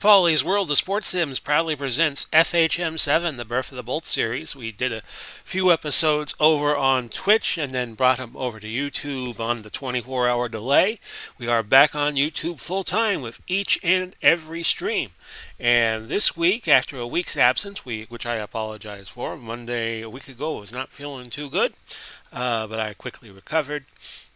Paulie's World of Sports Sims proudly presents FHM 7, the Birth of the Bolt series. We did a few episodes over on Twitch and then brought them over to YouTube on the 24-hour delay. We are back on YouTube full time with each and every stream. And this week, after a week's absence, which I apologize for, Monday a week ago was not feeling too good, but I quickly recovered.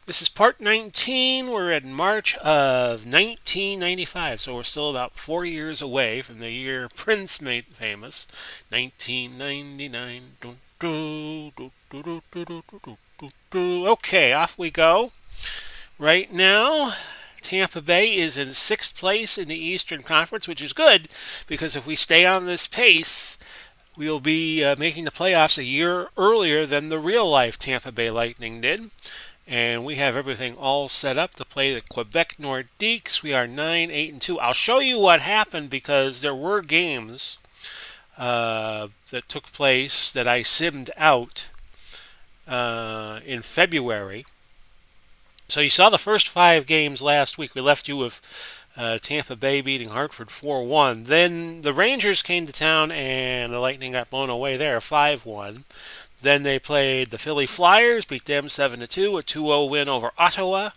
This is part 19. We're in March of 1995, so we're still about 4 years away from the year Prince made famous, 1999. Okay, off we go. Right now, Tampa Bay is in 6th place in the Eastern Conference, which is good, because if we stay on this pace, we'll be making the playoffs a year earlier than the real-life Tampa Bay Lightning did. And we have everything all set up to play the Quebec Nordiques. We are 9-8-2. I'll show you what happened because there were games that took place that I simmed out in February. So you saw the first 5 games last week. We left you with Tampa Bay beating Hartford 4-1. Then the Rangers came to town and the Lightning got blown away there 5-1. Then they played the Philly Flyers, beat them 7-2, a 2-0 win over Ottawa.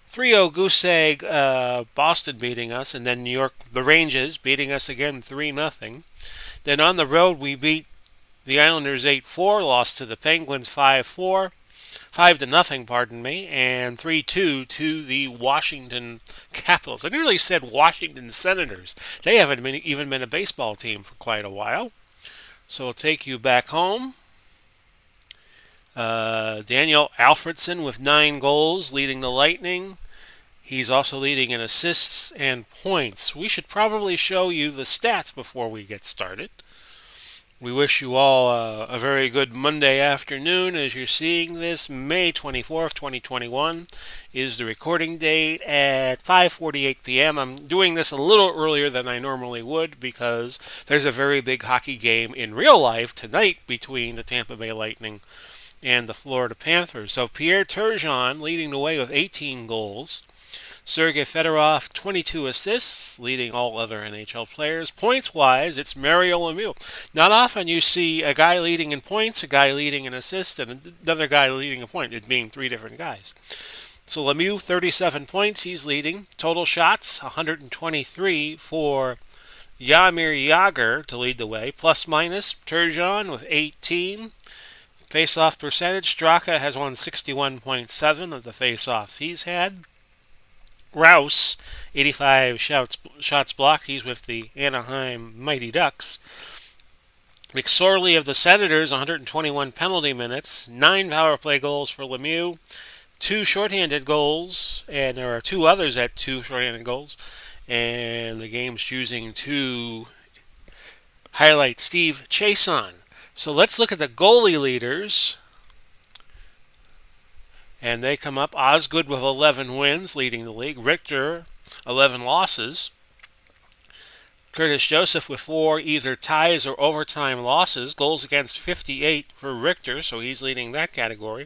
3-0 goose egg, Boston beating us, and then New York, the Rangers, beating us again 3-0. Then on the road, we beat the Islanders 8-4, lost to the Penguins 5-4, 5-0, pardon me, and 3-2 to the Washington Capitals. I nearly said Washington Senators. They haven't even been a baseball team for quite a while. So we'll take you back home. Daniel Alfredsson with 9 goals, leading the Lightning. He's also leading in assists and points. We should probably show you the stats before we get started. We wish you all a very good Monday afternoon as you're seeing this. May 24th, 2021 is the recording date at 5:48 p.m. I'm doing this a little earlier than I normally would because there's a very big hockey game in real life tonight between the Tampa Bay Lightning and the Florida Panthers. So Pierre Turgeon leading the way with 18 goals. Sergei Fedorov, 22 assists, leading all other NHL players. Points-wise, it's Mario Lemieux. Not often you see a guy leading in points, a guy leading in assists, and another guy leading a point, it being 3 different guys. So Lemieux, 37 points, he's leading. Total shots, 123 for Jaromir Jagr to lead the way. Plus-minus, Turgeon with 18. Face-off percentage, Straka has won 61.7 of the face-offs he's had. Rouse, 85 shots blocked. He's with the Anaheim Mighty Ducks. McSorley of the Senators, 121 penalty minutes. 9 power play goals for Lemieux. 2 shorthanded goals, and there are 2 others at 2 shorthanded goals. And the game's choosing to highlight Steve Chiasson. So let's look at the goalie leaders. And they come up. Osgood with 11 wins, leading the league. Richter, 11 losses. Curtis Joseph with 4 either ties or overtime losses. Goals against 58 for Richter, so he's leading that category.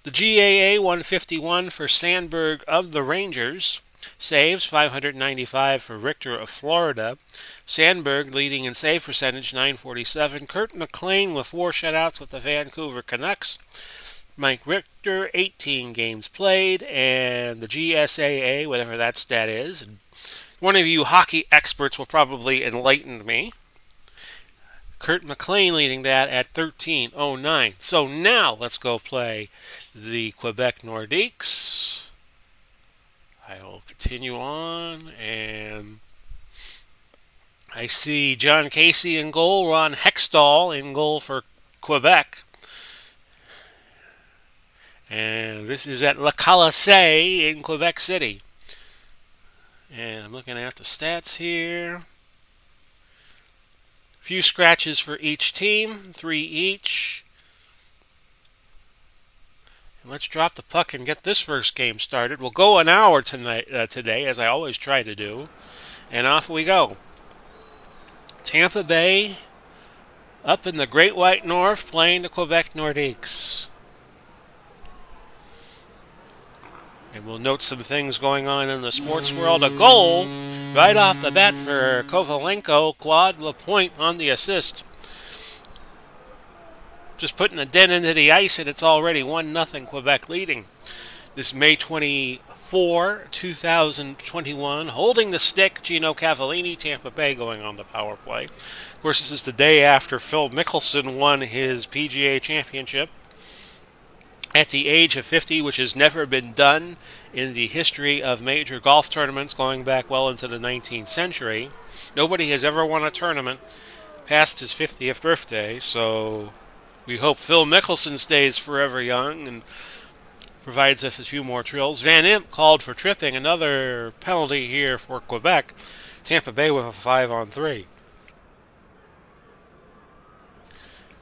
The GAA 151 for Sandberg of the Rangers. Saves, 595 for Richter of Florida. Sandberg leading in save percentage, 947. Kurt McLean with 4 shutouts with the Vancouver Canucks. Mike Richter, 18 games played, and the GSAA, whatever that stat is. One of you hockey experts will probably enlighten me. Kurt McLean leading that at 1309. So now let's go play the Quebec Nordiques. I will continue on, and I see John Casey in goal, Ron Hextall in goal for Quebec. And this is at Le Colisée in Quebec City. And I'm looking at the stats here. A few scratches for each team, 3 each. And let's drop the puck and get this first game started. We'll go an hour today, as I always try to do. And off we go. Tampa Bay up in the Great White North playing the Quebec Nordiques. And we'll note some things going on in the sports world. A goal Right off the bat for Kovalenko, quad the point on the assist. Just putting a dent into the ice, and it's already 1-0 Quebec leading. This May 24, 2021. Holding the stick, Gino Cavallini, Tampa Bay going on the power play. Of course, this is the day after Phil Mickelson won his PGA championship at the age of 50, which has never been done in the history of major golf tournaments going back well into the 19th century. Nobody has ever won a tournament past his 50th birthday, so we hope Phil Mickelson stays forever young and provides us a few more thrills. Van Imp called for tripping, another penalty here for Quebec. Tampa Bay with a 5-on-3.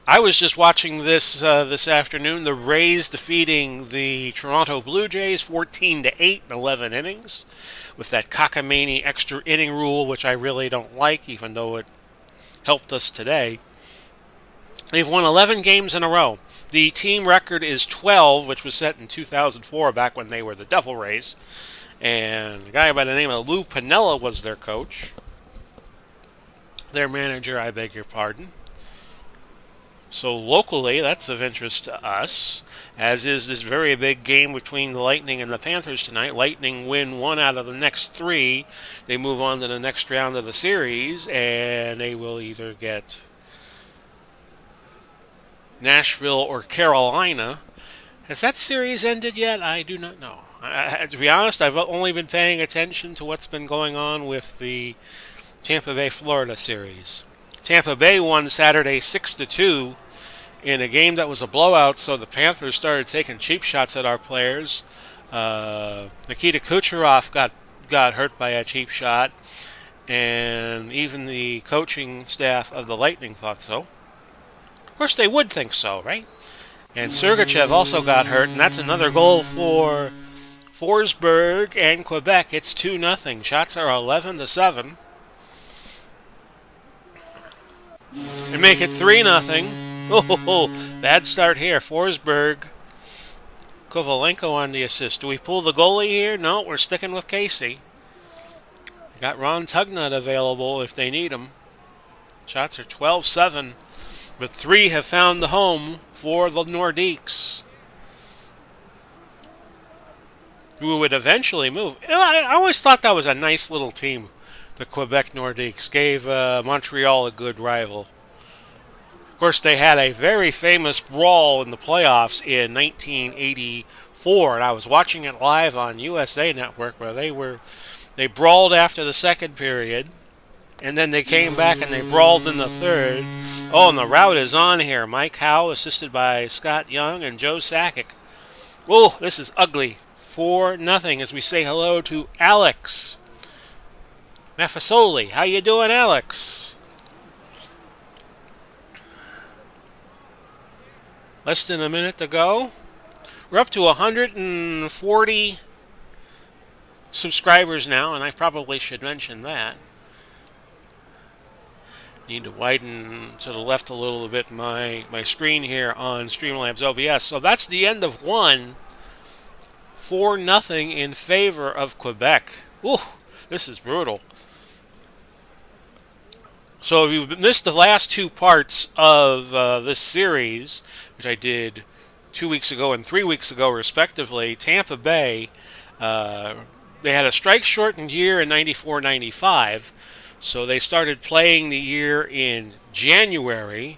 I was just watching this this afternoon. The Rays defeating the Toronto Blue Jays 14-8 in 11 innings with that cockamamie extra inning rule, which I really don't like, even though it helped us today. They've won 11 games in a row. The team record is 12, which was set in 2004, back when they were the Devil Rays. And a guy by the name of Lou Piniella was their coach. Their manager, I beg your pardon. So locally, that's of interest to us, as is this very big game between the Lightning and the Panthers tonight. Lightning win 1 out of the next 3. They move on to the next round of the series, and they will either get Nashville or Carolina. Has that series ended yet? I do not know. To be honest, I've only been paying attention to what's been going on with the Tampa Bay, Florida series. Tampa Bay won Saturday 6-2 in a game that was a blowout, so the Panthers started taking cheap shots at our players. Nikita Kucherov got hurt by a cheap shot, and even the coaching staff of the Lightning thought so. Of course, they would think so, right? And Sergachev also got hurt, and that's another goal for Forsberg and Quebec. It's 2-0. Shots are 11-7. And make it 3-0. Oh, bad start here. Forsberg, Kovalenko on the assist. Do we pull the goalie here? No, we're sticking with Casey. Got Ron Tugnut available if they need him. Shots are 12-7. But 3 have found the home for the Nordiques, who would eventually move. I always thought that was a nice little team. The Quebec Nordiques gave Montreal a good rival. Of course, they had a very famous brawl in the playoffs in 1984, and I was watching it live on USA Network, where they brawled after the second period, and then they came back and they brawled in the third. Oh, and the rout is on here. Mike Howe, assisted by Scott Young and Joe Sakic. Whoa, this is ugly. 4-0 as we say hello to Alex Mafasoli. How you doing, Alex? Less than a minute to go. We're up to 140 subscribers now, and I probably should mention that. Need to widen to the left a little bit my screen here on Streamlabs OBS. So that's the end of one. 4-0 in favor of Quebec. Ooh, this is brutal. So if you've missed the last 2 parts of this series, which I did 2 weeks ago and 3 weeks ago respectively, Tampa Bay, they had a strike-shortened year in 94-95. So they started playing the year in January,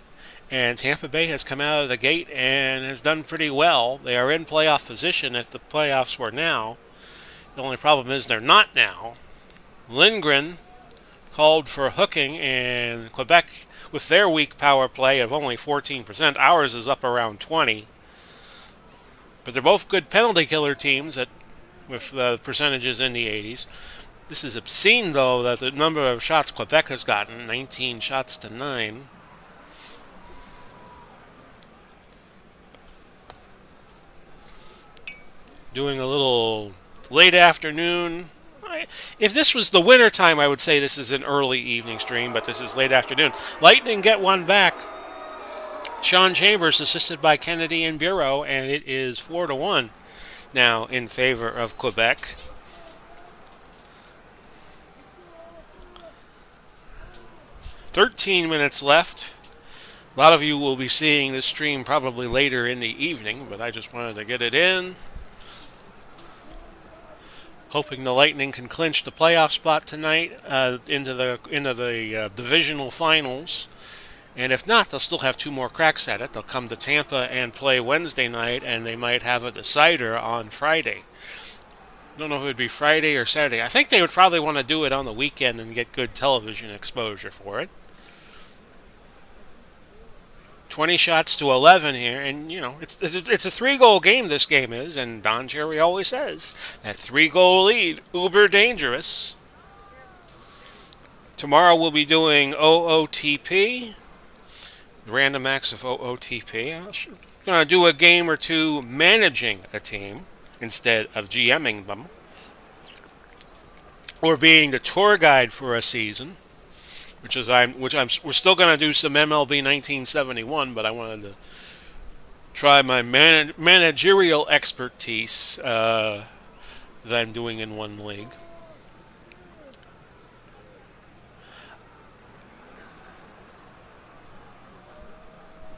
and Tampa Bay has come out of the gate and has done pretty well. They are in playoff position if the playoffs were now. The only problem is they're not now. Lindgren called for hooking, and Quebec, with their weak power play of only 14%, ours is up around 20%. But they're both good penalty killer teams with the percentages in the 80s. This is obscene, though, that the number of shots Quebec has gotten, 19 shots to 9. Doing a little late afternoon. If this was the winter time, I would say this is an early evening stream, but this is late afternoon. Lightning get one back. Sean Chambers assisted by Kennedy and Bureau, and it is 4-1 now in favor of Quebec. 13 minutes left. A lot of you will be seeing this stream probably later in the evening, but I just wanted to get it in. Hoping the Lightning can clinch the playoff spot tonight into the divisional finals. And if not, they'll still have two more cracks at it. They'll come to Tampa and play Wednesday night, and they might have a decider on Friday. I don't know if it would be Friday or Saturday. I think they would probably want to do it on the weekend and get good television exposure for it. 20 shots to 11 here, and it's a 3-goal game. This game is, and Don Cherry always says that 3-goal lead, uber dangerous. Tomorrow we'll be doing OOTP, random acts of OOTP. I'm going to do a game or two managing a team instead of GMing them, or being the tour guide for a season. We're still going to do some MLB 1971, but I wanted to try my managerial expertise that I'm doing in one league.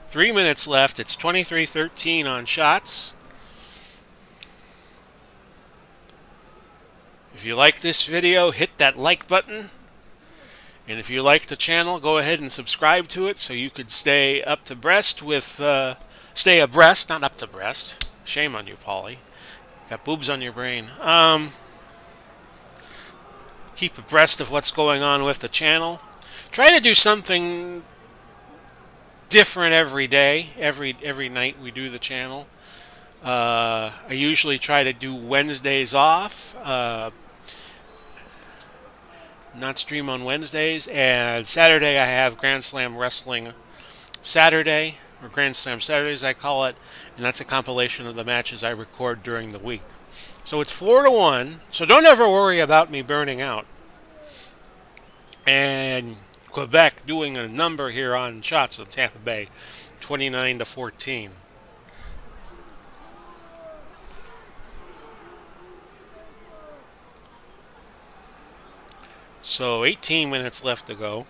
Three minutes left. It's 23-13 on shots. If you like this video, hit that like button. And if you like the channel, go ahead and subscribe to it so you could stay abreast, not up to breast. Shame on you, Paulie. Got boobs on your brain. Keep abreast of what's going on with the channel. Try to do something different every day. Every night we do the channel. I usually try to do Wednesdays off. Not stream on Wednesdays, and Saturday I have Grand Slam Wrestling Saturday, or Grand Slam Saturdays I call it, and that's a compilation of the matches I record during the week. So it's 4-1, so don't ever worry about me burning out. And Quebec doing a number here on shots with Tampa Bay, 29-14. So 18 minutes left to go.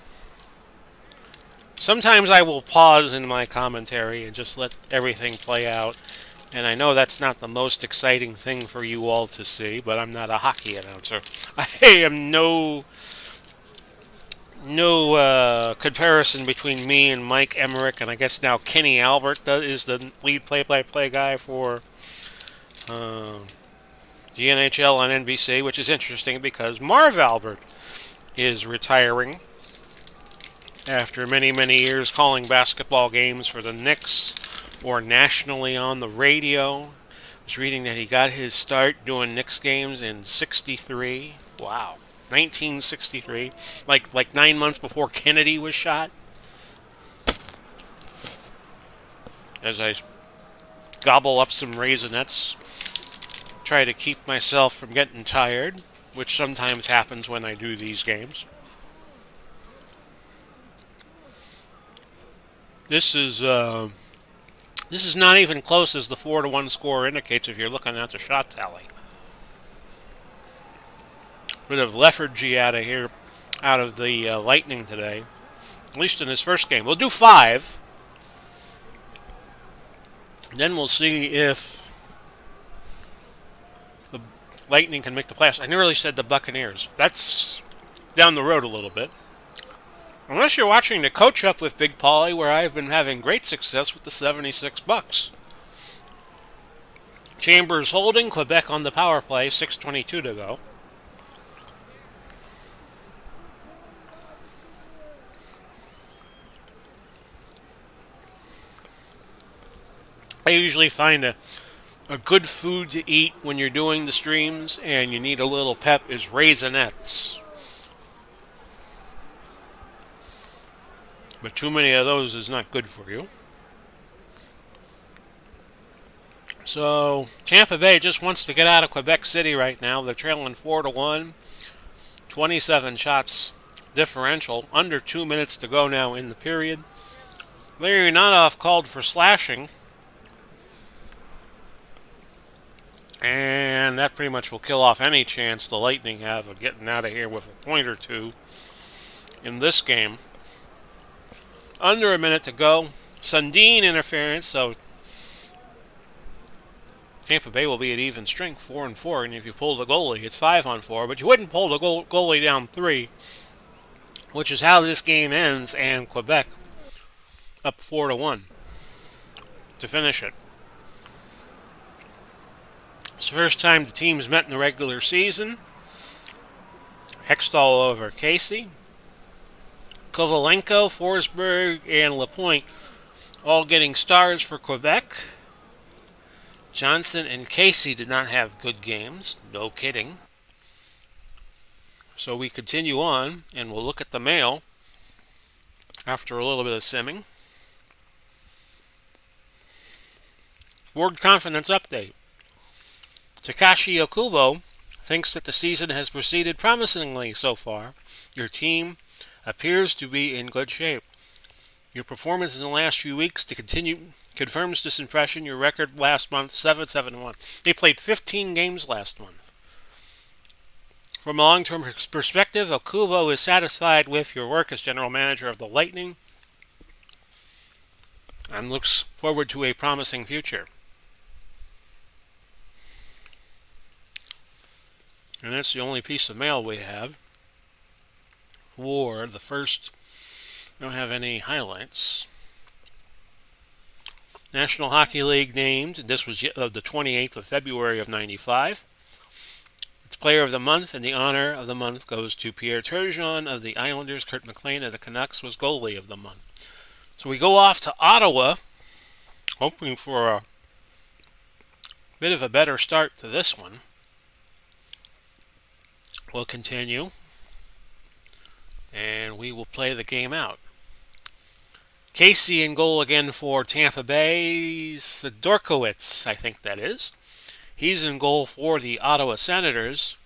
Sometimes I will pause in my commentary and just let everything play out. And I know that's not the most exciting thing for you all to see, but I'm not a hockey announcer. I am no comparison between me and Mike Emmerich, and I guess now Kenny Albert is the lead play-by-play guy for the NHL on NBC, which is interesting because Marv Albert is retiring after many, many years calling basketball games for the Knicks or nationally on the radio. I was reading that he got his start doing Knicks games in 63. Wow. 1963. Like 9 months before Kennedy was shot. As I gobble up some Raisinets, try to keep myself from getting tired, which sometimes happens when I do these games. This is not even close as the 4-1 score indicates if you're looking at the shot tally. Bit of lethargy out of the Lightning today, at least in his first game. We'll do 5. Then we'll see if the Lightning can make the playoffs. I nearly said the Buccaneers. That's down the road a little bit. Unless you're watching the Coach Up with Big Paulie, where I've been having great success with the 76 Bucks. Chambers holding, Quebec on the power play, 6:22 to go. I usually find a good food to eat when you're doing the streams and you need a little pep is Raisinets. But too many of those is not good for you. So Tampa Bay just wants to get out of Quebec City right now. They're trailing 4-1. 27 shots differential. Under 2 minutes to go now in the period. Larry Nadoff called for slashing. And that pretty much will kill off any chance the Lightning have of getting out of here with a point or two in this game. Under a minute to go. Sundin interference, so Tampa Bay will be at even strength, 4-4, and if you pull the goalie, it's 5-4. But you wouldn't pull the goalie down 3, which is how this game ends, and Quebec up 4-1 to finish it. It's the first time the teams met in the regular season. Hextall over Casey. Kovalenko, Forsberg, and Lapointe all getting stars for Quebec. Johnson and Casey did not have good games. No kidding. So we continue on, and we'll look at the mail after a little bit of simming. Word confidence update. Takashi Okubo thinks that the season has proceeded promisingly so far. Your team appears to be in good shape. Your performance in the last few weeks to continue confirms this impression. Your record last month, 7-7-1. They played 15 games last month. From a long-term perspective, Okubo is satisfied with your work as general manager of the Lightning and looks forward to a promising future. And that's the only piece of mail we have for the first. We don't have any highlights. National Hockey League named, this was the 28th of February of 95. Its player of the month, and the honor of the month goes to Pierre Turgeon of the Islanders. Kurt McLean of the Canucks was goalie of the month. So we go off to Ottawa, hoping for a bit of a better start to this one. We'll continue, and we will play the game out. Casey in goal again for Tampa Bay. Sidorkowitz, I think that is. He's in goal for the Ottawa Senators.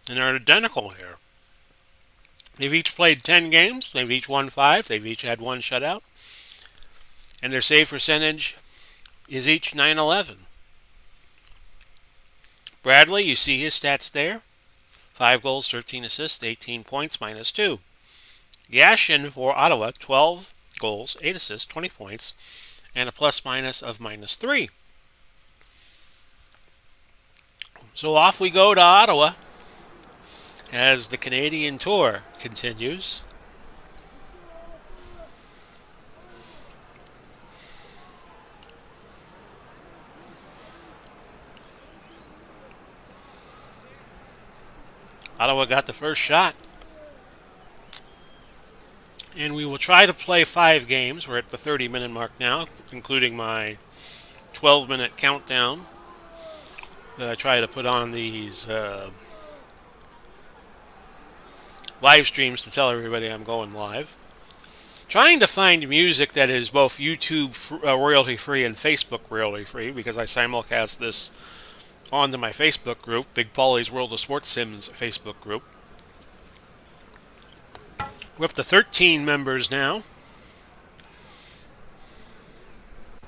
And they're identical here. They've each played 10 games. They've each won 5. They've each had 1 shutout. And their save percentage is each .911. Bradley, you see his stats there. 5 goals, 13 assists, 18 points, -2. Yashin for Ottawa, 12 goals, 8 assists, 20 points, and a plus-minus of -3. So off we go to Ottawa as the Canadian tour continues. Ottawa got the first shot. And we will try to play 5 games. We're at the 30-minute mark now, including my 12-minute countdown that I try to put on these live streams to tell everybody I'm going live. Trying to find music that is both YouTube royalty-free and Facebook royalty-free, because I simulcast this onto my Facebook group, Big Paulie's World of Sports Sims Facebook group. We're up to 13 members now.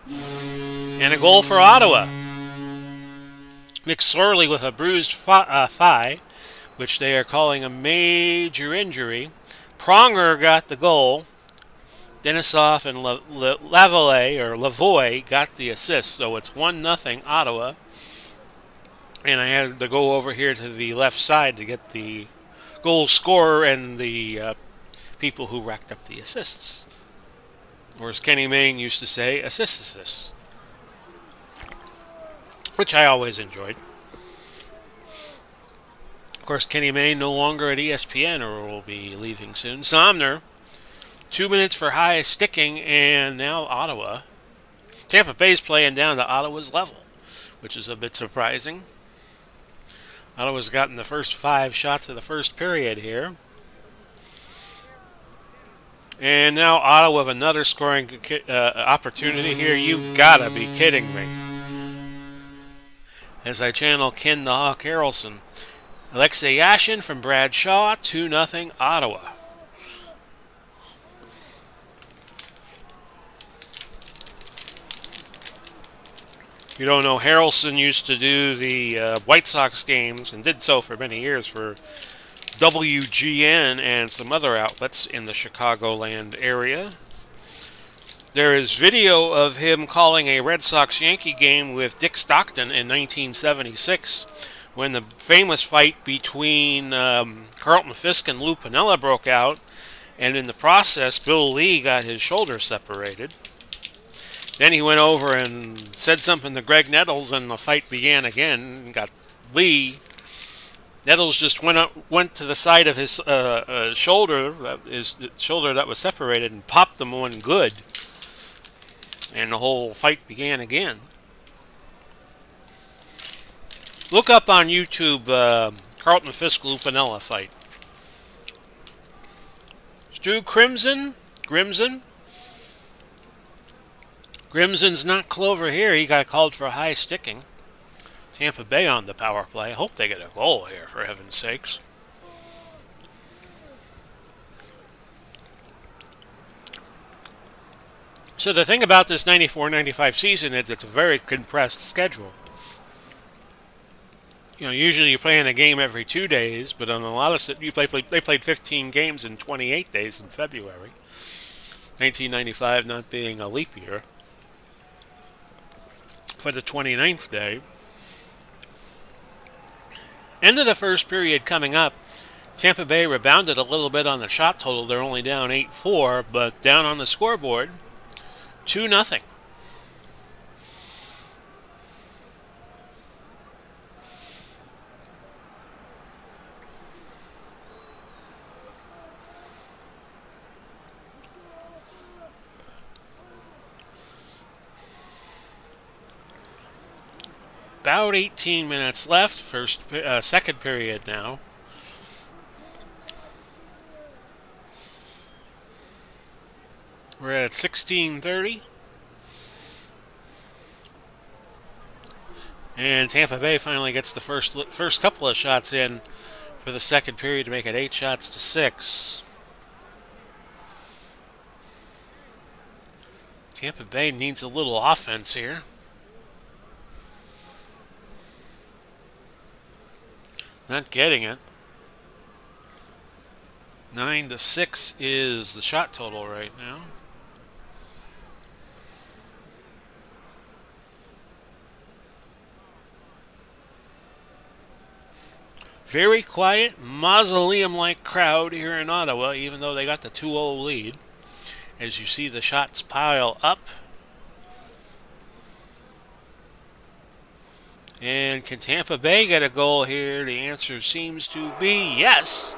And a goal for Ottawa. McSorley with a bruised thigh, which they are calling a major injury. Pronger got the goal. Denisov and Lavoie got the assist, so it's 1-0 Ottawa. And I had to go over here to the left side to get the goal scorer and the people who racked up the assists. Or as Kenny Mayne used to say, assists. Which I always enjoyed. Of course, Kenny Mayne no longer at ESPN, or will be leaving soon. Somner, 2 minutes for high sticking, and now Ottawa. Tampa Bay's playing down to Ottawa's level, which is a bit surprising. Ottawa's gotten the first 5 shots of the first period here. And now Ottawa with another scoring opportunity here. You've got to be kidding me. As I channel Ken the Hawk Harrelson. Alexei Yashin from Bradshaw, 2-0 Ottawa. If you don't know, Harrelson used to do the White Sox games and did so for many years for WGN and some other outlets in the Chicagoland area. There is video of him calling a Red Sox-Yankee game with Dick Stockton in 1976 when the famous fight between Carlton Fisk and Lou Piniella broke out, and in the process, Bill Lee got his shoulder separated. Then he went over and said something to Greg Nettles, and the fight began again and got Lee. Nettles just went to the side of his shoulder that was separated, and popped him one good. And the whole fight began again. Look up on YouTube Carlton Fisk Lou Piniella fight. Stu Grimson's not Clover here. He got called for high sticking. Tampa Bay on the power play. I hope they get a goal here, for heaven's sakes. So the thing about this 94-95 season is it's a very compressed schedule. Usually you're playing a game every 2 days, but on a lot of they played 15 games in 28 days in February. 1995 not being a leap year. For the 29th day. End of the first period coming up. Tampa Bay rebounded a little bit on the shot total. They're only down 8-4, but down on the scoreboard, 2-0. About 18 minutes left. Second period now. We're at 16:30. And Tampa Bay finally gets the first couple of shots in for the second period to make it 8-6. Tampa Bay needs a little offense here. Not getting it. 9-6 is the shot total right now. Very quiet, mausoleum-like crowd here in Ottawa, even though they got the 2-0 lead. As you see the shots pile up. And can Tampa Bay get a goal here? The answer seems to be yes.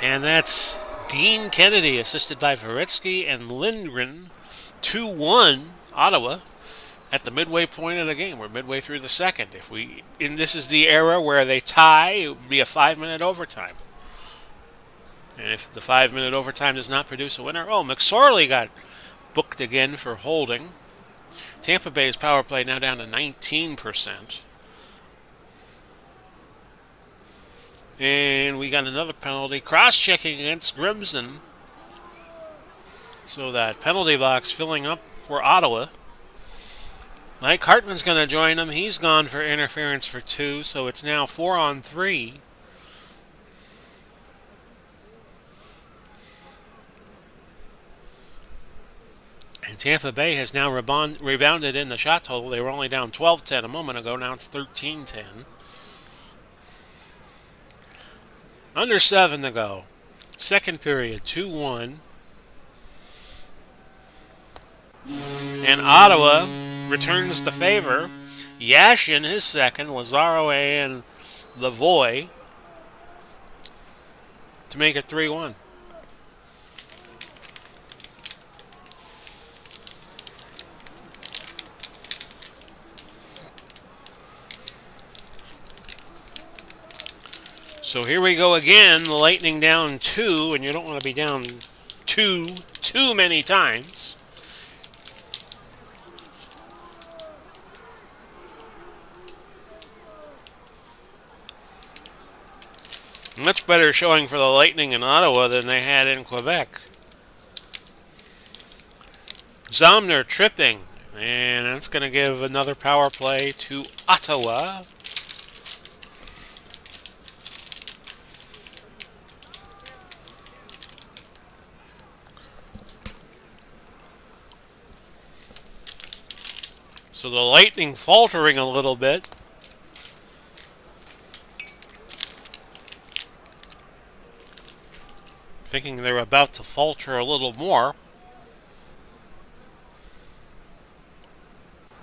And that's Dean Kennedy, assisted by Varetsky and Lindgren. 2-1 Ottawa at the midway point of the game. We're midway through the second. This is the era where they tie, it would be a 5-minute overtime. And if the 5-minute overtime does not produce a winner, McSorley got booked again for holding. Tampa Bay's power play now down to 19%. And we got another penalty. Cross-checking against Grimson. So that penalty box filling up for Ottawa. Mike Hartman's going to join him. He's gone for interference for 2, so it's now 4-on-3. And Tampa Bay has now rebounded in the shot total. They were only down 12-10 a moment ago. Now it's 13-10. Under 7 to go. Second period, 2-1. And Ottawa returns the favor. Yashin, his second. Lazaro and Lavoie to make it 3-1. So here we go again, the Lightning down 2, and you don't want to be down too many times. Much better showing for the Lightning in Ottawa than they had in Quebec. Zomner tripping, and that's going to give another power play to Ottawa. So the Lightning faltering a little bit. Thinking they're about to falter a little more.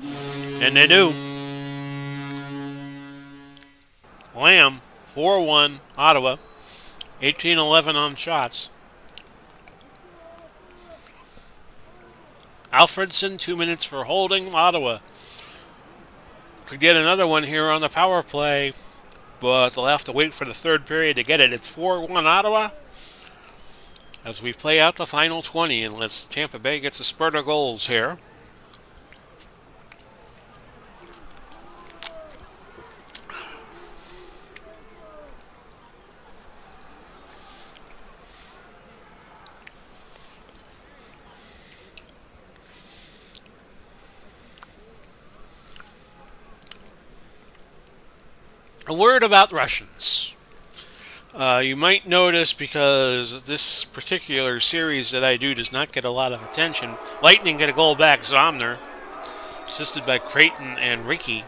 And they do. Lamb, 4-1, Ottawa. 18-11 on shots. Alfredson, 2 minutes for holding, Ottawa. Could get another one here on the power play, but they'll have to wait for the third period to get it. It's 4-1 Ottawa as we play out the final 20, unless Tampa Bay gets a spurt of goals here. A word about Russians. You might notice, because this particular series that I do does not get a lot of attention, Lightning get a goal back, Zomner, assisted by Creighton and Ricky,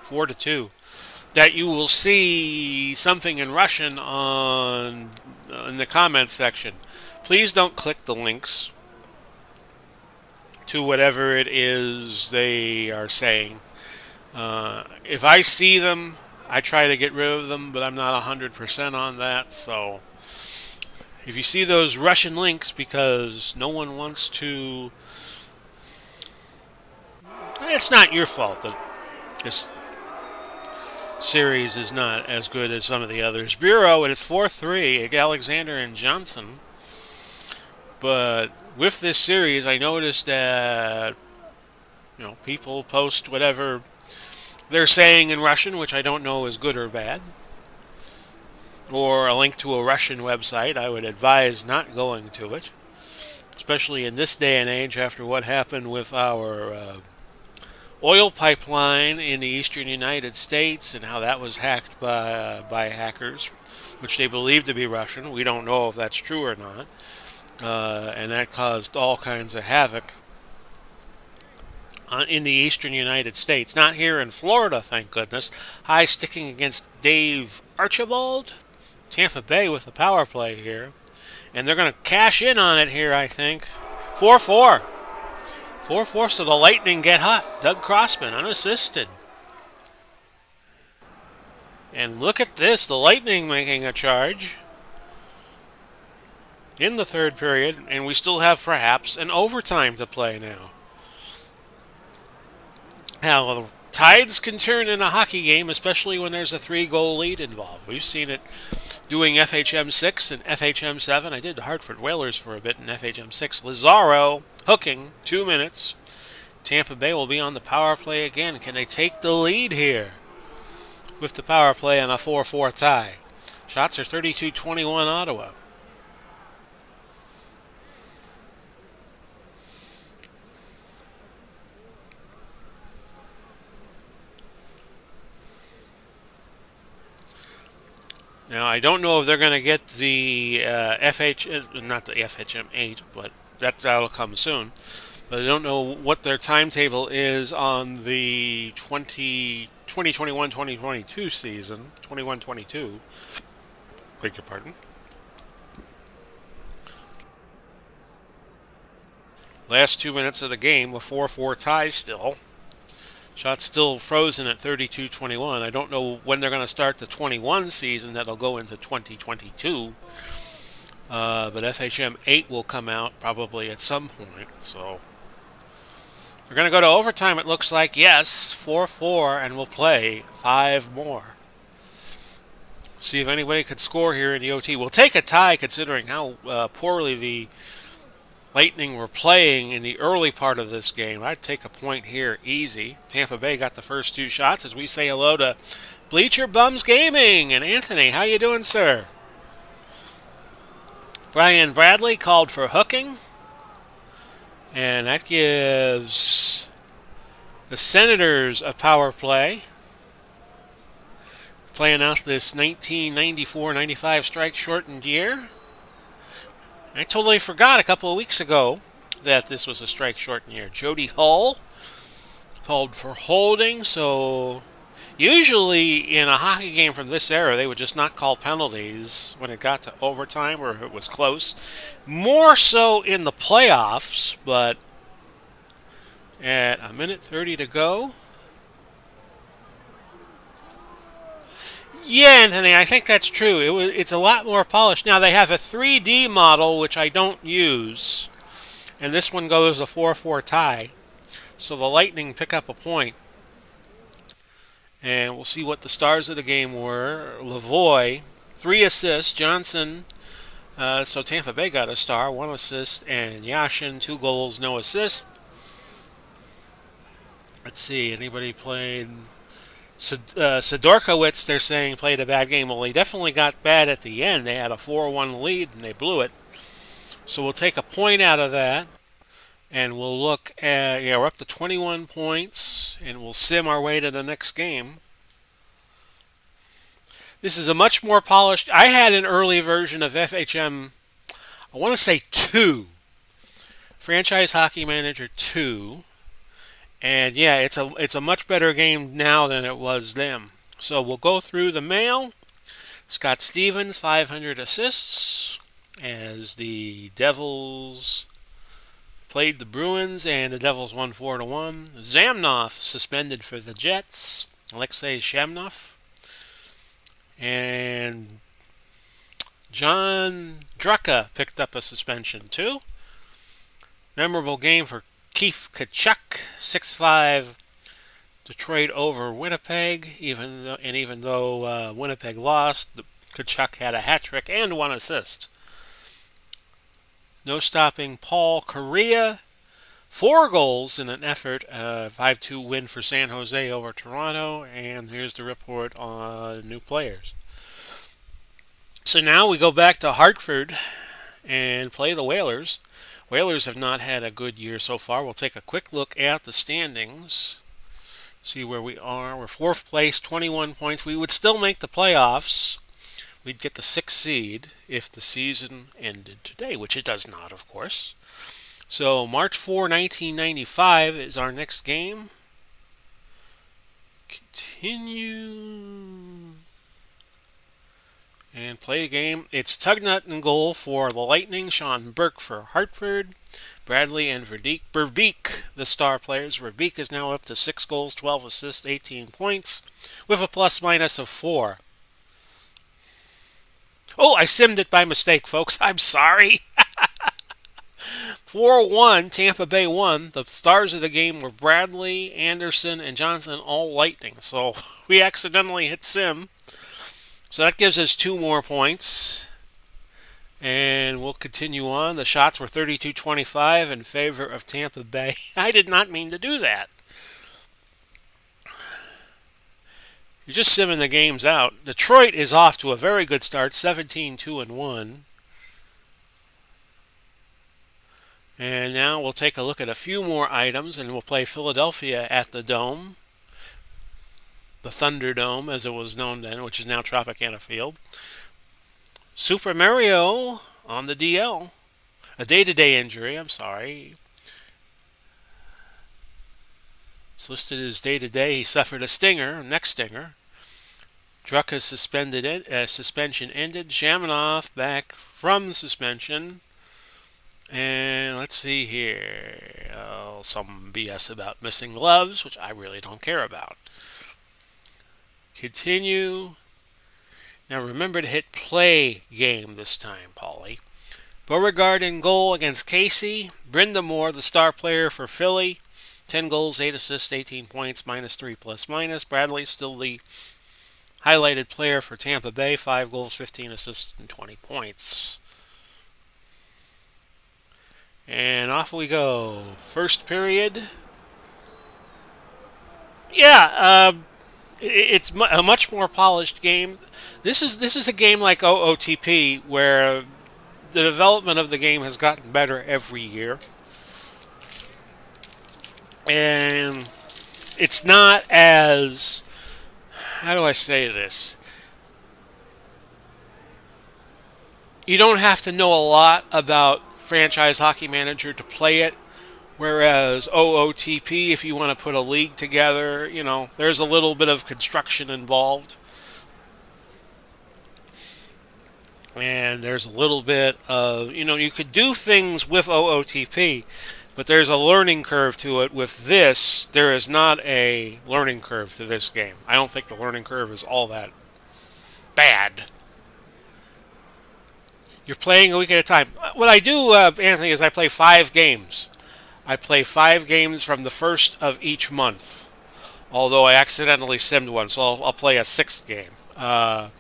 4-2. That you will see something in Russian in the comments section. Please don't click the links to whatever it is they are saying. If I see them, I try to get rid of them, but I'm not 100% on that. So if you see those Russian links, because no one wants to, it's not your fault that this series is not as good as some of the others. Bureau, and it's 4-3, Alexander and Johnson. But with this series, I noticed that people post whatever they're saying in Russian, which I don't know is good or bad, or a link to a Russian website. I would advise not going to it, especially in this day and age after what happened with our oil pipeline in the eastern United States and how that was hacked by hackers, which they believe to be Russian. We don't know if that's true or not, and that caused all kinds of havoc in the eastern United States. Not here in Florida, thank goodness. High sticking against Dave Archibald. Tampa Bay with the power play here. And they're going to cash in on it here, I think. 4-4. 4-4, so the Lightning get hot. Doug Crossman, unassisted. And look at this, the Lightning making a charge in the third period, and we still have perhaps an overtime to play now. Now, the tides can turn in a hockey game, especially when there's a 3-goal lead involved. We've seen it doing FHM 6 and FHM 7. I did Hartford Whalers for a bit in FHM 6. Lazaro hooking, 2 minutes. Tampa Bay will be on the power play again. Can they take the lead here with the power play on a 4-4 tie? Shots are 32-21 Ottawa. Now, I don't know if they're going to get the not the FHM 8, but that'll come soon. But I don't know what their timetable is on the 2021-2022 season, 21-22. Beg your pardon. Last 2 minutes of the game, a 4-4 tie still. Shots still frozen at 32-21. I don't know when they're going to start the 21 season. That'll go into 2022. But FHM 8 will come out probably at some point. So we're going to go to overtime, it looks like. Yes, 4-4, and we'll play 5 more. See if anybody could score here in the OT. We'll take a tie considering how poorly the Lightning were playing in the early part of this game. I'd take a point here easy. Tampa Bay got the first 2 shots as we say hello to Bleacher Bums Gaming. And Anthony, how you doing, sir? Brian Bradley called for hooking. And that gives the Senators a power play. Playing out this 1994-95 strike-shortened year. I totally forgot a couple of weeks ago that this was a strike-shortened year. Jody Hull called for holding. So usually in a hockey game from this era, they would just not call penalties when it got to overtime or if it was close. More so in the playoffs, but at a minute 30 to go. Yeah, Anthony, I think that's true. It's a lot more polished. Now, they have a 3D model, which I don't use, and this one goes a 4-4 tie. So the Lightning pick up a point. And we'll see what the stars of the game were. Lavoie, 3 assists. Johnson, so Tampa Bay got a star, 1 assist. And Yashin, 2 goals, no assist. Let's see, anybody played? Sidorkowicz, they're saying, played a bad game. Well, he definitely got bad at the end. They had a 4-1 lead, and they blew it. So we'll take a point out of that. And we'll look at, we're up to 21 points, and we'll sim our way to the next game. This is a much more polished. I had an early version of FHM, I want to say 2. Franchise Hockey Manager 2. And yeah, it's a much better game now than it was then. So we'll go through the mail. Scott Stevens, 500 assists, as the Devils played the Bruins, and the Devils won 4-1. Zamnov suspended for the Jets. Alexei Shamnov. And John Drucka picked up a suspension too. Memorable game for Keith Tkachuk, 6-5 Detroit over Winnipeg. Even though Winnipeg lost, Tkachuk had a hat trick and 1 assist. No stopping Paul Kariya, 4 goals in an effort, 5-2 win for San Jose over Toronto. And here's the report on new players. So now we go back to Hartford and play the Whalers. Whalers have not had a good year so far. We'll take a quick look at the standings. See where we are. We're 4th place, 21 points. We would still make the playoffs. We'd get the 6th seed if the season ended today, which it does not, of course. So March 4, 1995 is our next game. Continue. And play the game. It's Tugnut in goal for the Lightning. Sean Burke for Hartford. Bradley and Verbeek. Verbeek, the star players. Verbeek is now up to 6 goals, 12 assists, 18 points, with a plus-minus of 4. Oh, I simmed it by mistake, folks. I'm sorry. 4-1, Tampa Bay won. The stars of the game were Bradley, Anderson, and Johnson, all Lightning. So we accidentally hit sim. So that gives us 2 more points. And we'll continue on. The shots were 32-25 in favor of Tampa Bay. I did not mean to do that. You're just simming the games out. Detroit is off to a very good start, 17-2-1. And now we'll take a look at a few more items, and we'll play Philadelphia at the Dome. The Thunderdome, as it was known then, which is now Tropicana Field. Super Mario on the DL. A day-to-day injury, I'm sorry. It's listed as day-to-day. He suffered a stinger, neck stinger. Drucka's suspension ended. Shamanoff back from the suspension. And let's see here. Some BS about missing gloves, which I really don't care about. Continue. Now remember to hit play game this time, Paulie. Beauregard in goal against Casey. Brindamore, the star player for Philly. 10 goals, 8 assists, 18 points, -3 plus-minus. Bradley still the highlighted player for Tampa Bay. 5 goals, 15 assists, and 20 points. And off we go. First period. Yeah, it's a much more polished game. This is a game like OOTP where the development of the game has gotten better every year. And it's not as, how do I say this? You don't have to know a lot about Franchise Hockey Manager to play it, Whereas OOTP, if you want to put a league together, there's a little bit of construction involved. And there's a little bit of, you could do things with OOTP, but there's a learning curve to it. With this, there is not a learning curve to this game. I don't think the learning curve is all that bad. You're playing a week at a time. What I do, Anthony, is I play 5 games. I play 5 games from the first of each month. Although I accidentally simmed one, so I'll play a 6th game. I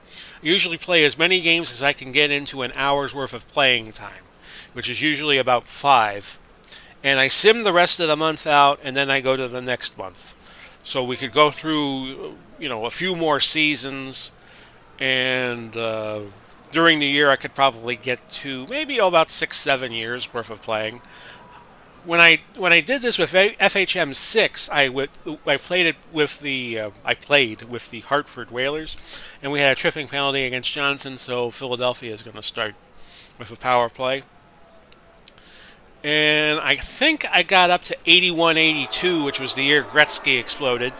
usually play as many games as I can get into an hour's worth of playing time, which is usually about 5. And I sim the rest of the month out, and then I go to the next month. So we could go through, a few more seasons, and during the year I could probably get to maybe about 6-7 years worth of playing. When I did this with FHM 6, I played with the Hartford Whalers, and we had a tripping penalty against Johnson, so Philadelphia is going to start with a power play. And I think I got up to 81-82, which was the year Gretzky exploded.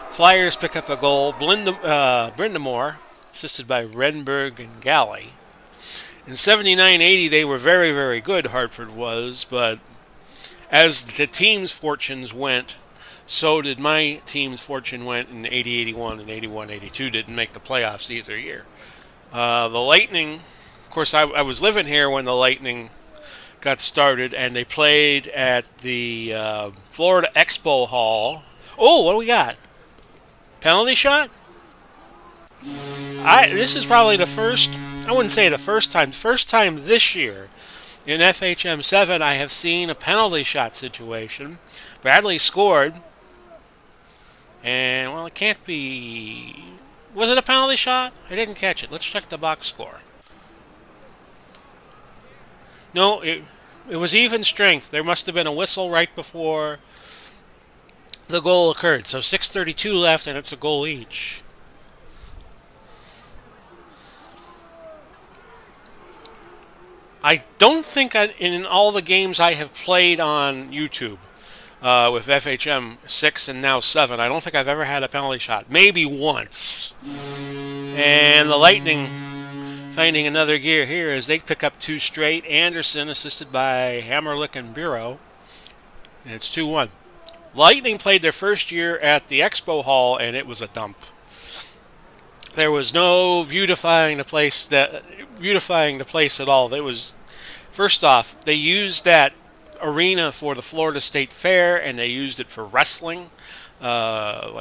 Flyers pick up a goal. Brindamore, assisted by Renberg and Galley. In 79-80, they were very, very good, Hartford was, but as the team's fortunes went, so did my team's fortune went in 80-81 and 81-82. Didn't make the playoffs either year. The Lightning, of course, I was living here when the Lightning got started, and they played at the Florida Expo Hall. Oh, what do we got? Penalty shot? This is probably the first, I wouldn't say the first time this year in FHM 7 I have seen a penalty shot situation. Bradley scored, and, well, it can't be... Was it a penalty shot? I didn't catch it. Let's check the box score. No, it was even strength. There must have been a whistle right before the goal occurred. So 6:32 left, and it's a goal each. I don't think in all the games I have played on YouTube with FHM 6 and now 7, I don't think I've ever had a penalty shot. Maybe once. And the Lightning finding another gear here as they pick up 2 straight. Anderson assisted by Hammerlick and Bureau. And it's 2-1. Lightning played their first year at the Expo Hall, and it was a dump. There was no beautifying the place at all. It was, first off, they used that arena for the Florida State Fair, and they used it for wrestling, not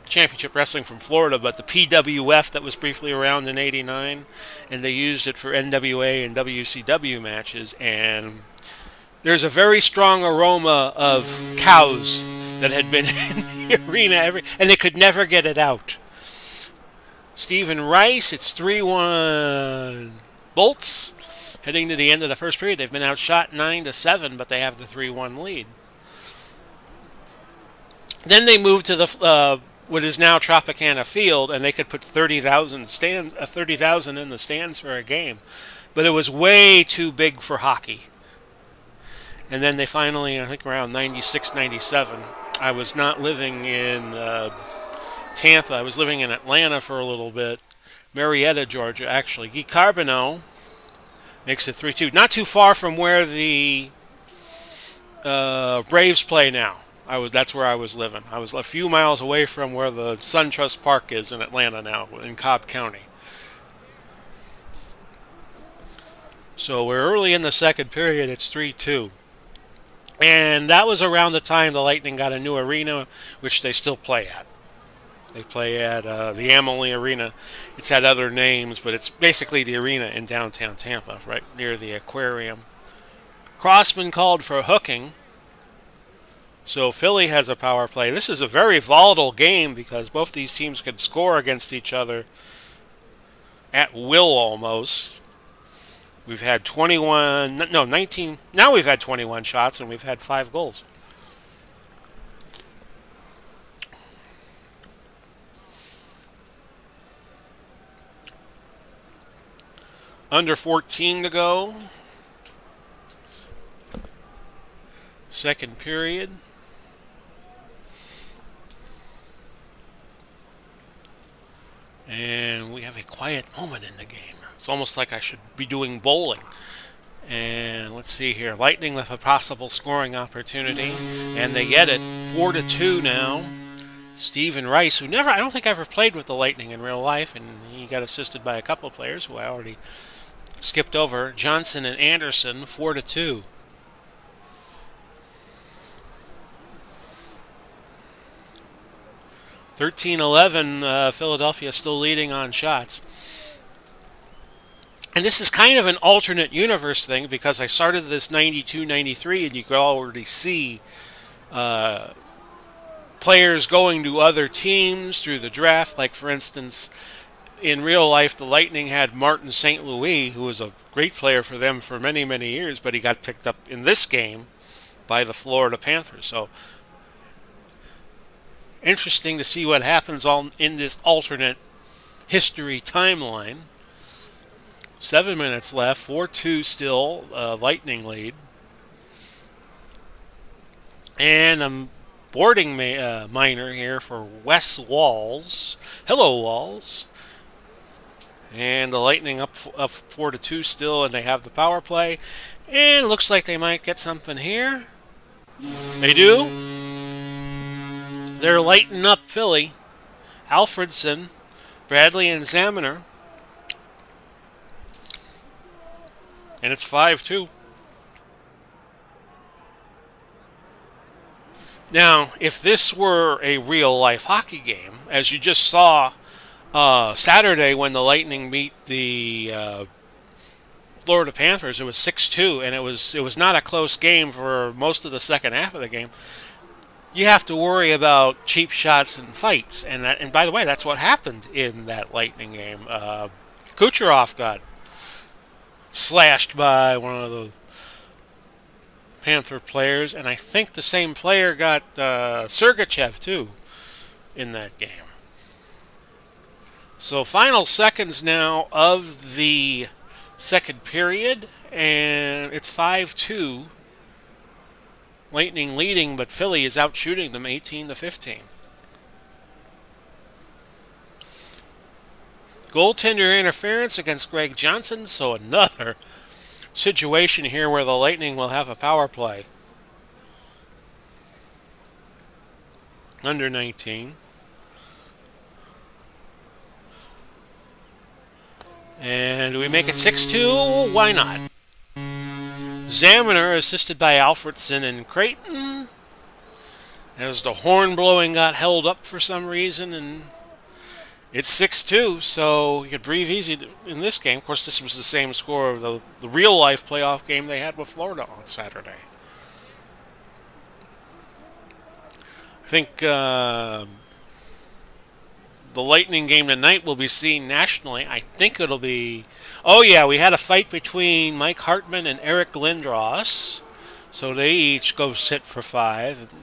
championship wrestling from Florida, but the PWF that was briefly around in '89, and they used it for NWA and WCW matches. And there's a very strong aroma of cows that had been in the arena, and they could never get it out. Stephen Rice, it's 3-1 Bolts. Heading to the end of the first period, they've been outshot 9-7, but they have the 3-1 lead. Then they moved to the what is now Tropicana Field, and they could put 30,000 in the stands for a game, but it was way too big for hockey. And then they finally, I think around 96, 97, I was not living in Tampa. I was living in Atlanta for a little bit. Marietta, Georgia, actually. Guy Carbonneau makes it 3-2. Not too far from where the Braves play now. That's where I was living. I was a few miles away from where the SunTrust Park is in Atlanta now, in Cobb County. So we're early in the second period. It's 3-2. And that was around the time the Lightning got a new arena, which they still play at. They play at the Amalie Arena. It's had other names, but it's basically the arena in downtown Tampa, right near the aquarium. Crossman called for hooking. So Philly has a power play. This is a very volatile game because both these teams could score against each other at will almost. We've had 19. Now we've had 21 shots and we've had 5 goals. Under 14 to go. Second period. And we have a quiet moment in the game. It's almost like I should be doing bowling. And let's see here. Lightning with a possible scoring opportunity. And they get it. 4-2 now. Stephen Rice, who I don't think I ever played with the Lightning in real life, and he got assisted by a couple of players who I already skipped over. Johnson and Anderson, 4-2. Philadelphia still leading on shots. And this is kind of an alternate universe thing because I started this 92-93 and you could already see players going to other teams through the draft. Like, for instance, in real life, the Lightning had Martin St. Louis, who was a great player for them for many, many years, but he got picked up in this game by the Florida Panthers. So, interesting to see what happens in this alternate history timeline. 7 minutes left, 4-2 still, Lightning lead. And I'm boarding minor here for Wes Walls. Hello, Walls. And the Lightning up 4-2 still, and they have the power play. And it looks like they might get something here. They do. They're lighting up Philly. Alfredson, Bradley, and Zaminer. And it's 5-2. Now, if this were a real-life hockey game, as you just saw Saturday when the Lightning beat the Florida Panthers, it was 6-2, and it was not a close game for most of the second half of the game. You have to worry about cheap shots and fights, and by the way, that's what happened in that Lightning game. Kucherov got slashed by one of the Panther players, and I think the same player got Sergachev too in that game. So final seconds now of the second period, and it's 5-2. Lightning leading, but Philly is out shooting them 18-15. Goaltender interference against Greg Johnson, so another situation here where the Lightning will have a power play. Under 19. And do we make it 6-2? Why not? Zaminer assisted by Alfredson and Creighton. As the horn blowing got held up for some reason, and it's 6-2, so you could breathe easy in this game. Of course, this was the same score of the real-life playoff game they had with Florida on Saturday. I think the Lightning game tonight will be seen nationally. I think it'll be... Oh, yeah, we had a fight between Mike Hartman and Eric Lindros, so they each go sit for 5.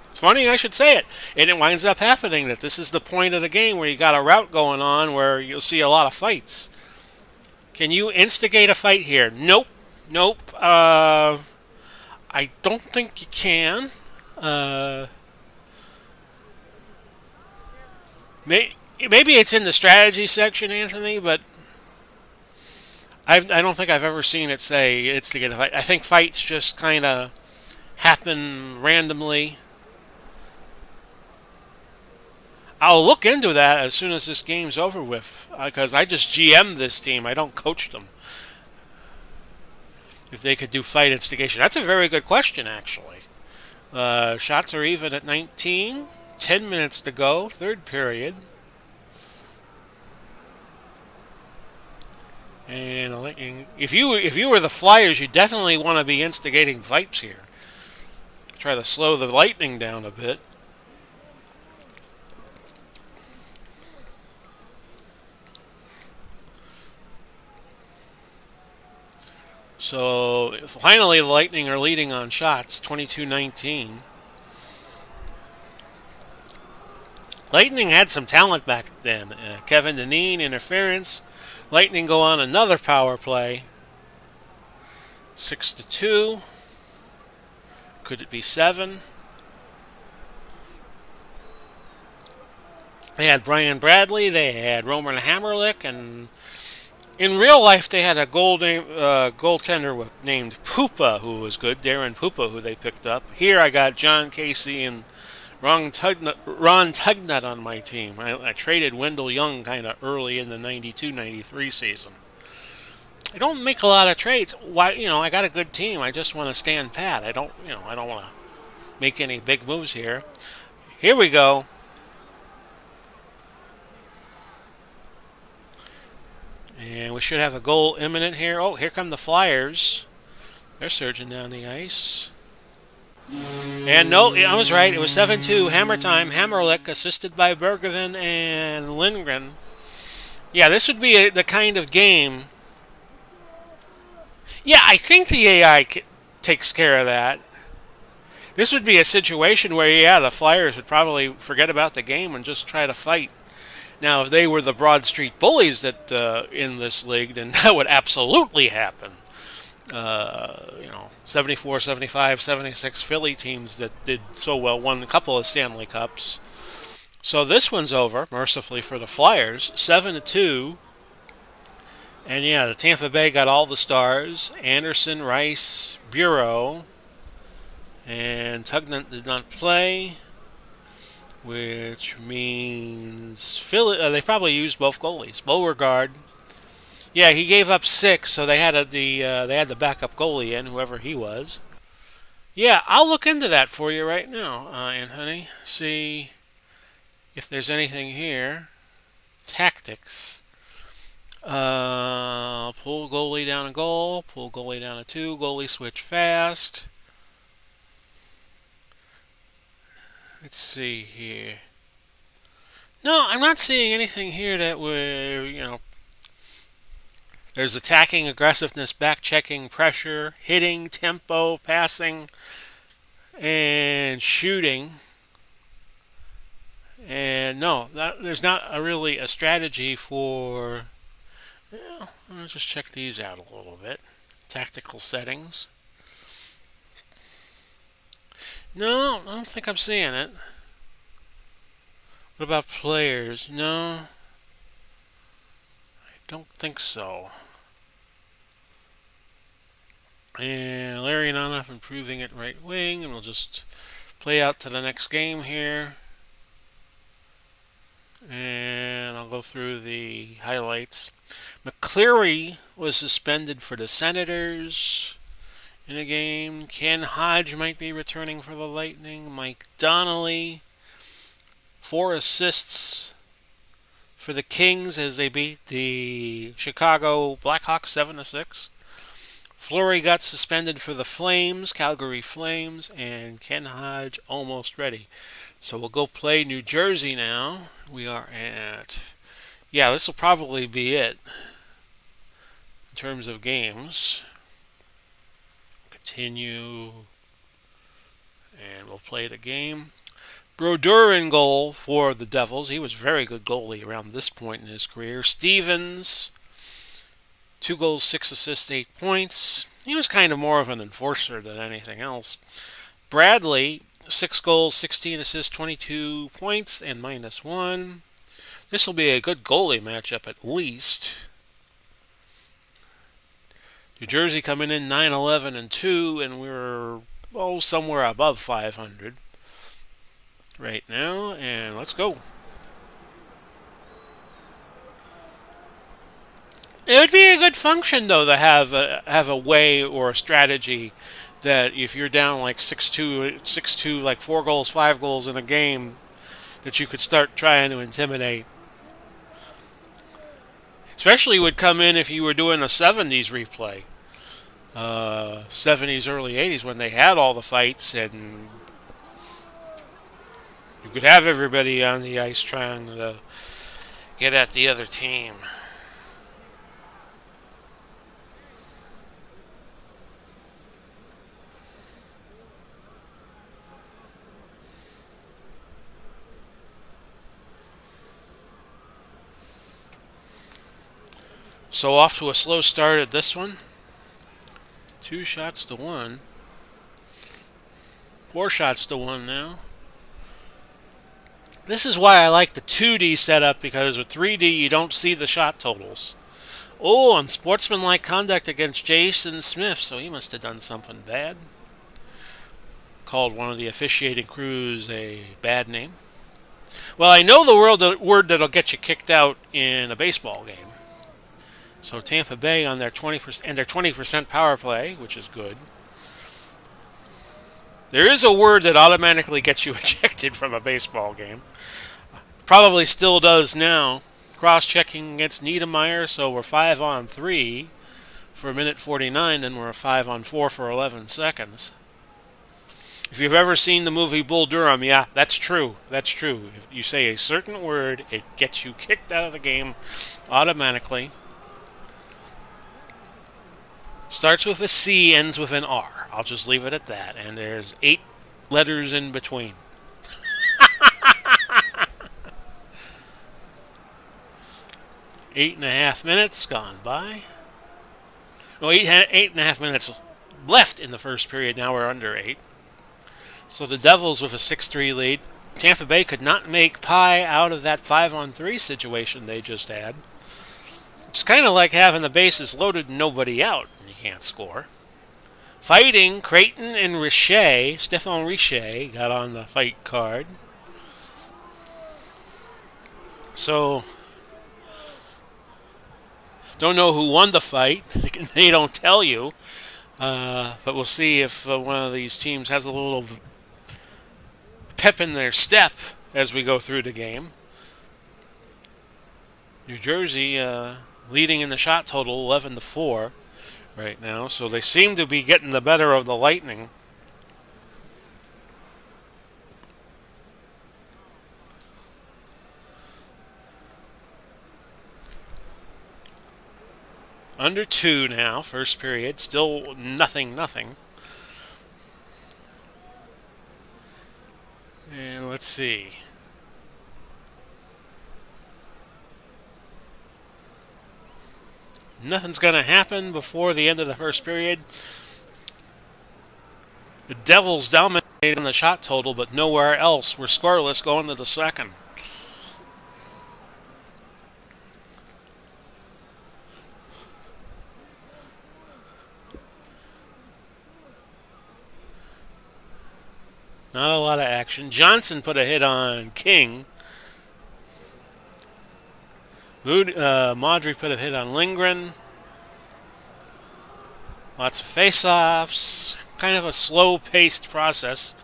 It's funny I should say it, and it winds up happening that this is the point of the game where you got a route going on where you'll see a lot of fights. Can you instigate a fight here? Nope. I don't think you can. Maybe it's in the strategy section, Anthony, but I don't think I've ever seen it say instigate a fight. I think fights just kind of happen randomly. I'll look into that as soon as this game's over with, because I just GM this team. I don't coach them. If they could do fight instigation. That's a very good question, actually. Shots are even at 19. 10 minutes to go. Third period. And if you were the Flyers, you definitely want to be instigating fights here. Try to slow the Lightning down a bit. So, finally, the Lightning are leading on shots, 22-19. Lightning had some talent back then. Kevin Dineen, interference. Lightning go on another power play. 6-2. Could it be 7? They had Brian Bradley, they had Roman Hammerlick, and in real life they had a goaltender named Pupa, who was good, Darren Pupa, who they picked up. Here I got John Casey and Ron Tugnut on my team. I traded Wendell Young kind of early in the 92-93 season. I don't make a lot of trades. Why, I got a good team. I just want to stand pat. I don't want to make any big moves here. Here we go. And we should have a goal imminent here. Oh, here come the Flyers. They're surging down the ice. And no, I was right. It was 7-2. Hammer time. Hammerlick, assisted by Bergevin and Lindgren. Yeah, this would be the kind of game. Yeah, I think the AI takes care of that. This would be a situation where, yeah, the Flyers would probably forget about the game and just try to fight. Now, if they were the Broad Street Bullies that in this league, then that would absolutely happen. 74, 75, 76 Philly teams that did so well won a couple of Stanley Cups. So this one's over, mercifully for the Flyers, 7-2. And yeah, the Tampa Bay got all the stars: Anderson, Rice, Bureau, and Tugnut did not play, which means Philly. They probably used both goalies. Beauregard, yeah, he gave up 6, so they had the backup goalie in, whoever he was. Yeah, I'll look into that for you right now, Anthony. See if there's anything here. Tactics. Pull goalie down a goal. Pull goalie down a 2. Goalie switch fast. Let's see here. No, I'm not seeing anything here that would, there's attacking, aggressiveness, back-checking, pressure, hitting, tempo, passing, and shooting. And no, there's not really a strategy for... Let's just check these out a little bit. Tactical settings. No, I don't think I'm seeing it. What about players? No, I don't think so. And Larry Nanoff improving at right wing, and we'll just play out to the next game here. And I'll go through the highlights. McCleary was suspended for the Senators in a game. Ken Hodge might be returning for the Lightning. Mike Donnelly, 4 assists for the Kings as they beat the Chicago Blackhawks 7-6. Fleury got suspended for the Flames, Calgary Flames, and Ken Hodge almost ready. So we'll go play New Jersey now. We are at... Yeah, this will probably be it in terms of games. Continue. And we'll play the game. Brodeur in goal for the Devils. He was a very good goalie around this point in his career. Stevens, 2 goals, 6 assists, 8 points. He was kind of more of an enforcer than anything else. Bradley, 6 goals, 16 assists, 22 points, and -1. This will be a good goalie matchup at least. New Jersey coming in 9-11-2, and we're somewhere above 500 right now. And let's go. It would be a good function though to have a way or a strategy that if you're down like 6-2, like 4 goals, 5 goals in a game, that you could start trying to intimidate. Especially would come in if you were doing a 70s replay. 70s, early 80s when they had all the fights and you could have everybody on the ice trying to get at the other team. So off to a slow start at this one. 2 shots to 1. 4-1 now. This is why I like the 2D setup, because with 3D you don't see the shot totals. Oh, unsportsmanlike conduct against Jason Smith, so he must have done something bad. Called one of the officiating crews a bad name. Well, I know the word that'll get you kicked out in a baseball game. So Tampa Bay on their 20% and their 20% power play, which is good. There is a word that automatically gets you ejected from a baseball game. Probably still does now. Cross-checking against Niedermeyer, so we're 5-on-3 for a minute 49, then we're 5-on-4 for 11 seconds. If you've ever seen the movie Bull Durham, yeah, that's true. That's true. If you say a certain word, it gets you kicked out of the game automatically. Starts with a C, ends with an R. I'll just leave it at that. And there's 8 letters in between. 8.5 minutes gone by. No, 8.5 minutes left in the first period. Now we're under 8. So the Devils with a 6-3 lead. Tampa Bay could not make pie out of that 5-on-3 situation they just had. It's kind of like having the bases loaded and nobody out, and you can't score. Fighting, Creighton and Richer. Stephane Richer got on the fight card. So, don't know who won the fight. They don't tell you. But we'll see if one of these teams has a little pep in their step as we go through the game. New Jersey leading in the shot total 11-4 right now, so they seem to be getting the better of the Lightning. Under 2 now, first period, still nothing. And let's see. Nothing's going to happen before the end of the first period. The Devils dominated on the shot total, but nowhere else. We're scoreless going to the second. Not a lot of action. Johnson put a hit on King. Modry put a hit on Lindgren. Lots of face-offs. Kind of a slow-paced process.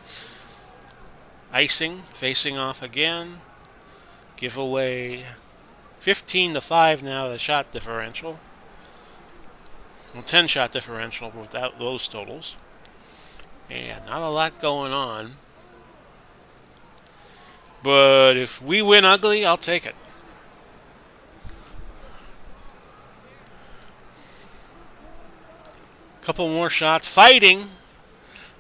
Icing, facing off again. Giveaway 15-5 now, the shot differential. Well, 10-shot differential without those totals. And not a lot going on. But if we win ugly, I'll take it. Couple more shots. Fighting.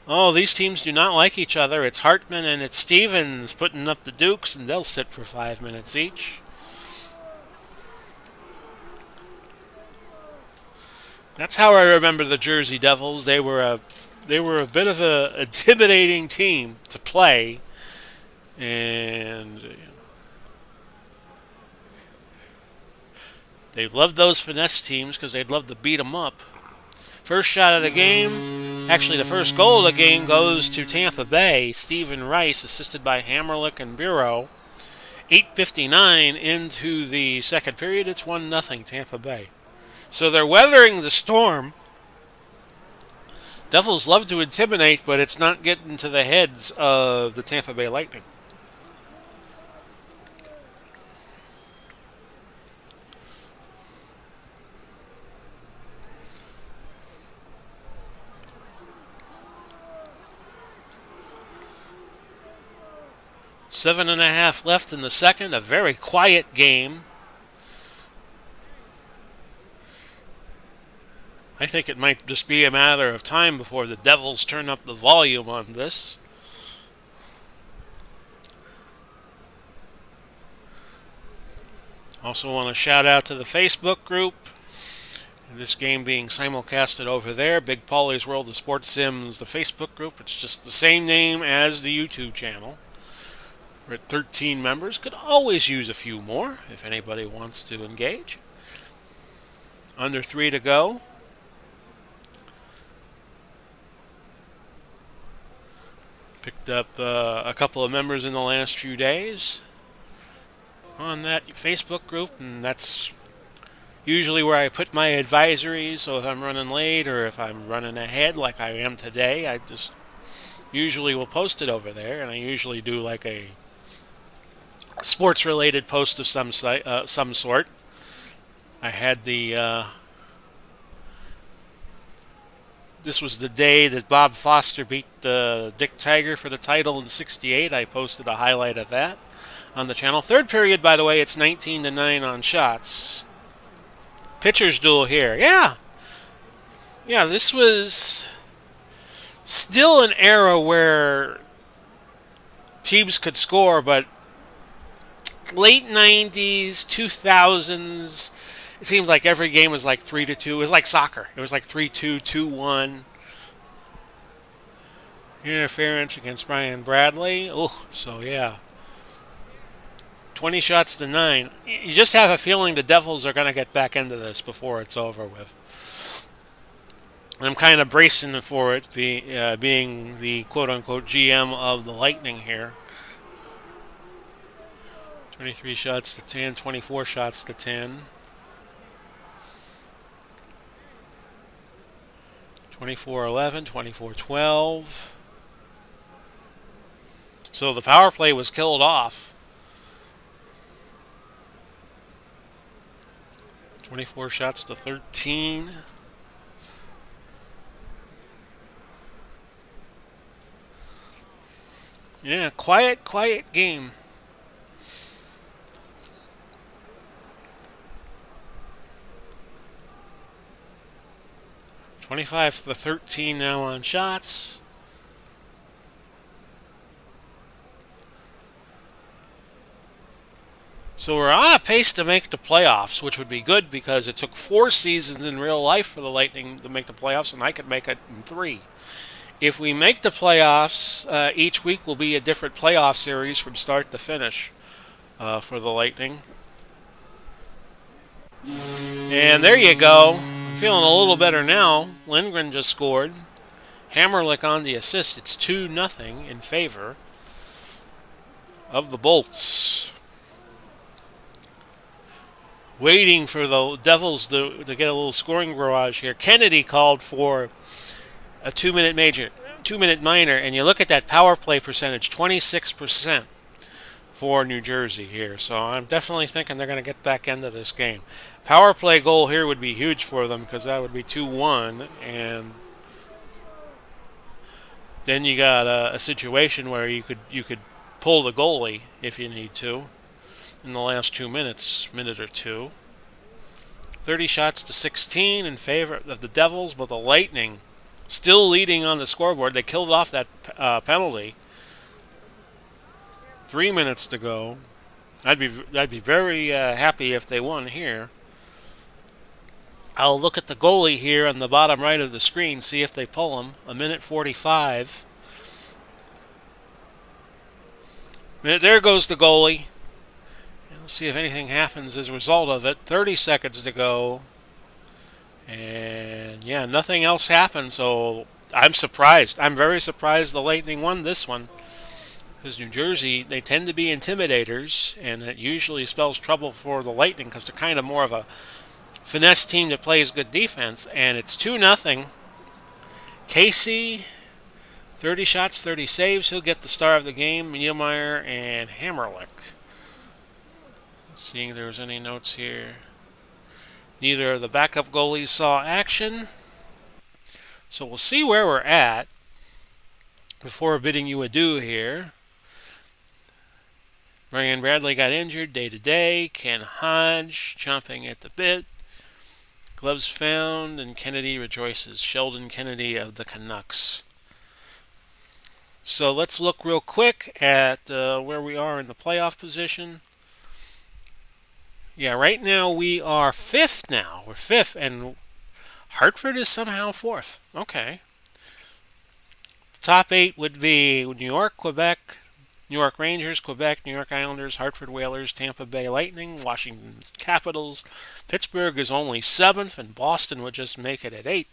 Oh, these teams do not like each other. It's Hartman and it's Stevens putting up the Dukes, and they'll sit for 5 minutes each. That's how I remember the Jersey Devils. They were a bit of an intimidating team to play, and they loved those finesse teams because they'd love to beat them up. First shot of the game, actually the first goal of the game, goes to Tampa Bay. Stephen Rice, assisted by Hammerlick and Bureau. 8:59 into the second period. It's 1-0 Tampa Bay. So they're weathering the storm. Devils love to intimidate, but it's not getting to the heads of the Tampa Bay Lightning. Seven and a half left in the second. A very quiet game. I think it might just be a matter of time before the Devils turn up the volume on this. Also want to shout out to the Facebook group This game being simulcasted over there, Big Paulie's World of Sports Sims, the Facebook group. It's just the same name as the YouTube channel. We're at 13 members. Could always use a few more if anybody wants to engage. Under 3 to go. Picked up a couple of members in the last few days on that Facebook group, and that's usually where I put my advisories. So if I'm running late or if I'm running ahead like I am today, I just usually will post it over there, and I usually do like a sports-related post of some sort. I had this was the day that Bob Foster beat Dick Tiger for the title in '68. I posted a highlight of that on the channel. Third period, by the way, it's 19-9 on shots. Pitchers duel here. Yeah, this was still an era where teams could score, but late 90s, 2000s, it seemed like every game was like 3-2. It was like soccer. It was like 3-2, 2-1. Interference against Brian Bradley. Oh, so yeah. 20 shots to 9. You just have a feeling the Devils are going to get back into this before it's over with. I'm kind of bracing for it, being the quote-unquote GM of the Lightning here. 23 shots to 10, 24 shots to 10. 24-11, 24-12. So the power play was killed off. 24 shots to 13. Yeah, quiet game. (25-13) now on shots. So we're on a pace to make the playoffs, which would be good because it took 4 seasons in real life for the Lightning to make the playoffs, and I could make it in 3. If we make the playoffs, each week will be a different playoff series from start to finish for the Lightning. And there you go. I'm feeling a little better now. Lindgren just scored. Hammerlick on the assist. It's 2-0 in favor of the Bolts. Waiting for the Devils to get a little scoring barrage here. Kennedy called for a 2-minute minor, and you look at that power play percentage, 26% for New Jersey here. So I'm definitely thinking they're going to get back into this game. Power play goal here would be huge for them because that would be 2-1, and then you got a situation where you could pull the goalie if you need to in the last 2 minutes, minute or two. 30 shots to 16 in favor of the Devils, but the Lightning still leading on the scoreboard. They killed off that penalty. 3 minutes to go. I'd be very happy if they won here. I'll look at the goalie here on the bottom right of the screen, see if they pull him. 1:45. There goes the goalie. We'll see if anything happens as a result of it. 30 seconds to go. And yeah, nothing else happened, so I'm surprised. I'm very surprised the Lightning won this one. Because New Jersey, they tend to be intimidators, and it usually spells trouble for the Lightning because they're kind of more of a finesse team that plays good defense. And it's 2-0. Casey, 30 shots, 30 saves. He'll get the star of the game. Niedermeyer and Hammerlick. Seeing if there was any notes here. Neither of the backup goalies saw action. So we'll see where we're at before bidding you adieu here. Brian Bradley got injured day to day. Ken Hodge chomping at the bit. Gloves found, and Kennedy rejoices. Sheldon Kennedy of the Canucks. So let's look real quick at where we are in the playoff position. Yeah, right now we are 5th now. We're 5th, and Hartford is somehow fourth. Okay. Top eight would be New York, Quebec, New York Rangers, Quebec, New York Islanders, Hartford Whalers, Tampa Bay Lightning, Washington Capitals. Pittsburgh is only seventh, and Boston would just make it at eighth.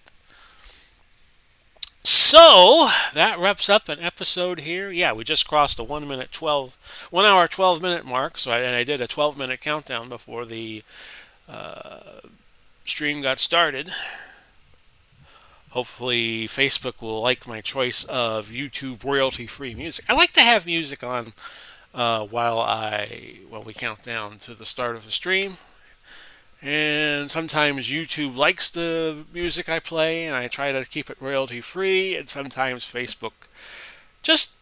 So that wraps up an episode here. Yeah, we just crossed the 1 hour 12 minute mark. And I did a 12-minute countdown before the stream got started. Hopefully, Facebook will like my choice of YouTube royalty-free music. I like to have music on while we count down to the start of the stream. And sometimes YouTube likes the music I play, and I try to keep it royalty-free. And sometimes Facebook, just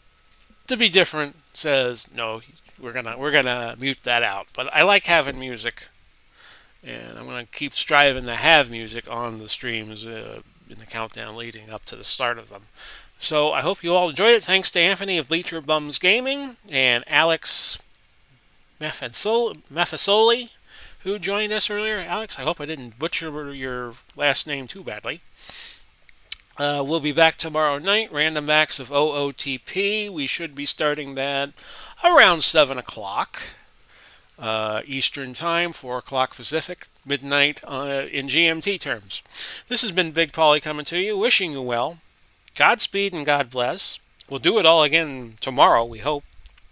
to be different, says no, we're gonna mute that out. But I like having music, and I'm gonna keep striving to have music on the streams in the countdown leading up to the start of them. So I hope you all enjoyed it. Thanks to Anthony of Bleacher Bums Gaming and Alex Mefasoli, who joined us earlier. Alex, I hope I didn't butcher your last name too badly. We'll be back tomorrow night. Random Acts of OOTP. We should be starting that around 7 o'clock Eastern Time, 4 o'clock Pacific, midnight in GMT terms. This has been Big Polly coming to you, wishing you well. Godspeed and God bless. We'll do it all again tomorrow, we hope.